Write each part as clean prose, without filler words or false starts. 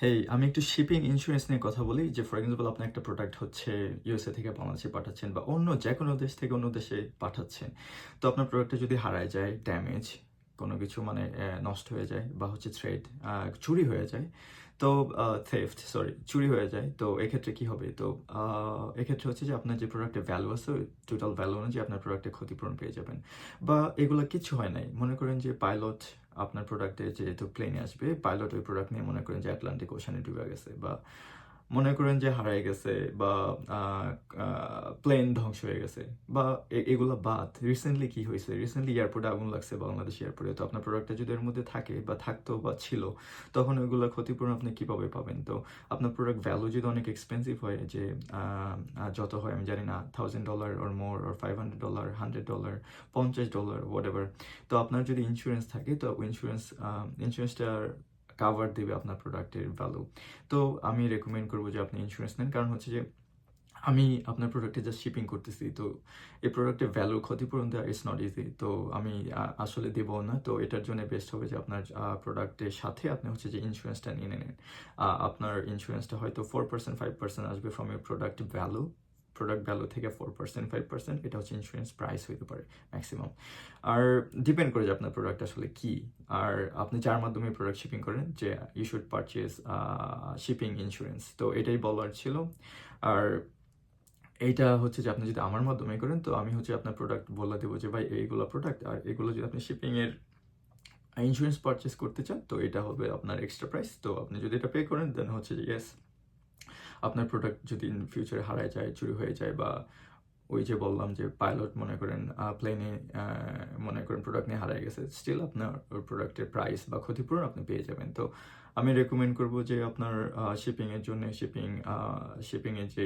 হেই, আমি একটু shipping insurance নিয়ে কথা বলি। যে ফর এক্সাম্পল আপনি একটা প্রোডাক্ট হচ্ছে ইউএসএ থেকে বাংলাদেশে পাঠাচ্ছেন বা অন্য যেকোনো দেশ থেকে অন্য দেশে পাঠাচ্ছেন। তো আপনার প্রোডাক্টটা যদি হারায় যায়, ড্যামেজ কোনো কিছু মানে নষ্ট হয়ে যায় বা হচ্ছে থ্রেড চুরি হয়ে যায়। তো থেফট সরি চুরি হয়ে যায়। তো এক্ষেত্রে কি হবে? তো এক্ষেত্রে হচ্ছে যে আপনার যে প্রোডাক্টের ভ্যালু আছে ওই টোটাল ভ্যালু অনুযায়ী আপনার প্রোডাক্টের ক্ষতিপূরণ পেয়ে যাবেন। বা এগুলা কিচ্ছু হয় নাই। মনে করেন যে পাইলট আপনার প্রোডাক্টে যেহেতু প্লেনে আসবে, পাইলট ওই প্রোডাক্ট নিয়ে মনে করেন যে আটলান্টিক ওশানে ডুবে গেছে বা মনে করেন যে হারায় গেছে বা প্লেন ধ্বংস হয়ে গেছে বা এগুলো বাদ রিসেন্টলি কি হয়েছে, রিসেন্টলি এয়ারপোর্টে আগুন লাগছে বাংলাদেশ এয়ারপোর্টে। তো আপনার প্রোডাক্টটা যদি এর মধ্যে থাকে বা থাকতো বা ছিল, তখন ওইগুলোর ক্ষতিপূরণ আপনি কিভাবে পাবেন? তো আপনার প্রোডাক্ট ভ্যালু যদি অনেক এক্সপেন্সিভ হয়, যে যত হয় আমি জানি না, $1000 or more or $500, $100, $50, what ever. তো আপনার যদি ইন্স্যুরেন্স থাকে, তো ইন্স্যুরেন্সটার কাভার দেবে আপনার প্রোডাক্টের ভ্যালু। তো আমি রেকমেন্ড করবো যে আপনি ইন্স্যুরেন্স নেন। কারণ হচ্ছে যে আমি আপনার প্রোডাক্টে জাস্ট শিপিং করতেছি। তো এই প্রোডাক্টের ভ্যালুর ক্ষতিপূরণ দেওয়া ইটস নট ইজি। তো আমি আসলে দেবও না। তো এটার জন্য বেস্ট হবে যে আপনার প্রোডাক্টের সাথে আপনি হচ্ছে যে ইন্স্যুরেন্সটা নিয়ে নেন। আপনার ইন্স্যুরেন্সটা হয়তো 4% 5% আসবে ফ্রম ইউর প্রোডাক্ট ভ্যালু থেকে 4% 5% এটা হচ্ছে ইন্স্যুরেন্স প্রাইস হইতে পারে ম্যাক্সিমাম। আর ডিপেন্ড করে যে আপনার প্রোডাক্ট আসলে কি, আর আপনি যার মাধ্যমে প্রোডাক্ট শিপিং করেন, যে you should purchase shipping insurance. তো এটাই বলার ছিল। আর এইটা হচ্ছে যে আপনি যদি আমার মাধ্যমে করেন, তো আমি হচ্ছে আপনার প্রোডাক্ট বলে দেবো যে ভাই এইগুলো প্রোডাক্ট, আর এগুলো যদি আপনি শিপিং এর ইন্স্যুরেন্স পারচেস করতে চান, তো এটা হবে আপনার এক্সট্রা প্রাইস। তো আপনি যদি এটা পে করেন, দেন হচ্ছে যে ইয়েস, আপনার প্রোডাক্ট যদি ইন ফিউচারে হারায় যায়, চুরি হয়ে যায়, বা ওই যে বললাম যে পাইলট মনে করেন প্লেনে মনে করেন প্রোডাক্ট নিয়ে হারিয়ে গেছে, স্টিল আপনার ওই প্রোডাক্টের প্রাইস বা ক্ষতিপূরণ আপনি পেয়ে যাবেন। তো আমি রেকমেন্ড করবো যে আপনার শিপিংয়ের জন্য শিপিংয়ের যে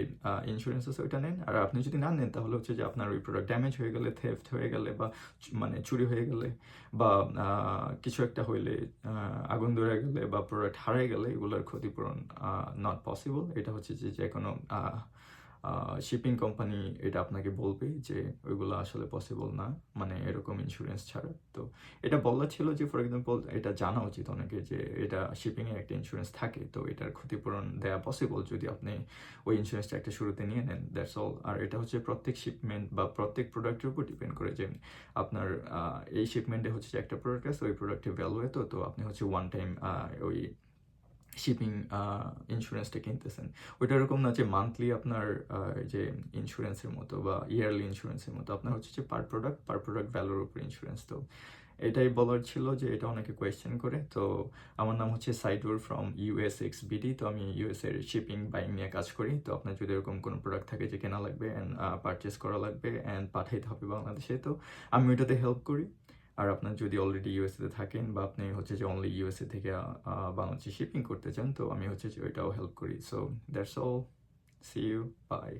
ইন্স্যুরেন্স আছে ওইটা নেন। আর আপনি যদি না নেন, তাহলে হচ্ছে যে আপনার ওই প্রোডাক্ট ড্যামেজ হয়ে গেলে, থেফট হয়ে গেলে, বা মানে চুরি হয়ে গেলে, বা কিছু একটা হইলে, আগুন ধরে গেলে, বা প্রোডাক্ট হারিয়ে গেলে, এগুলোর ক্ষতিপূরণ নট পসিবল। এটা হচ্ছে যে যে কোনো শিপিং কোম্পানি এটা আপনাকে বলবে যে ওইগুলো আসলে পসিবল না, মানে এরকম ইন্স্যুরেন্স ছাড়া। তো এটা বলা ছিল যে ফর এক্সাম্পল এটা জানা উচিত অনেকে যে এটা শিপিংয়ে একটা ইন্স্যুরেন্স থাকে, তো এটার ক্ষতিপূরণ দেওয়া পসিবল যদি আপনি ওই ইন্স্যুরেন্সটা একটা শুরুতে নিয়ে নেন, দ্যাটস অল। আর এটা হচ্ছে প্রত্যেক শিপমেন্ট বা প্রত্যেক প্রোডাক্টের উপর ডিপেন্ড করে যে আপনার এই শিপমেন্টে হচ্ছে যে একটা প্রোডাক্ট আছে, ওই প্রোডাক্টের ভ্যালু এত, তো আপনি হচ্ছে ওয়ান টাইম ওই শিপিং ইন্স্যুরেন্সটা কিনতেছেন। ওইটা এরকম না যে মান্থলি আপনার যে ইন্স্যুরেন্সের মতো বা ইয়ারলি ইন্স্যুরেন্সের মতো, আপনার হচ্ছে যে পার প্রোডাক্ট ভ্যালুর উপর ইন্স্যুরেন্স। তো এটাই বলার ছিল যে এটা অনেকে কোয়েশ্চেন করে। তো আমার নাম হচ্ছে সাইদুর ফ্রম USXBD। তো আমি ইউএস এর শিপিং বাইং নিয়ে কাজ করি। তো আপনার যদি এরকম কোনো প্রোডাক্ট থাকে যে কেনা লাগবে অ্যান্ড পারচেস করা লাগবে অ্যান্ড পাঠাইতে হবে বাংলাদেশে, তো আমি ওইটাতে হেল্প করি। আর আপনার যদি অলরেডি ইউএসএতে থাকেন বা আপনি হচ্ছে যে অনলি ইউএসএ থেকে বাংলাদেশে শিপিং করতে চান, তো আমি হচ্ছে যে ওইটাও হেল্প করি। So that's all, see you, by.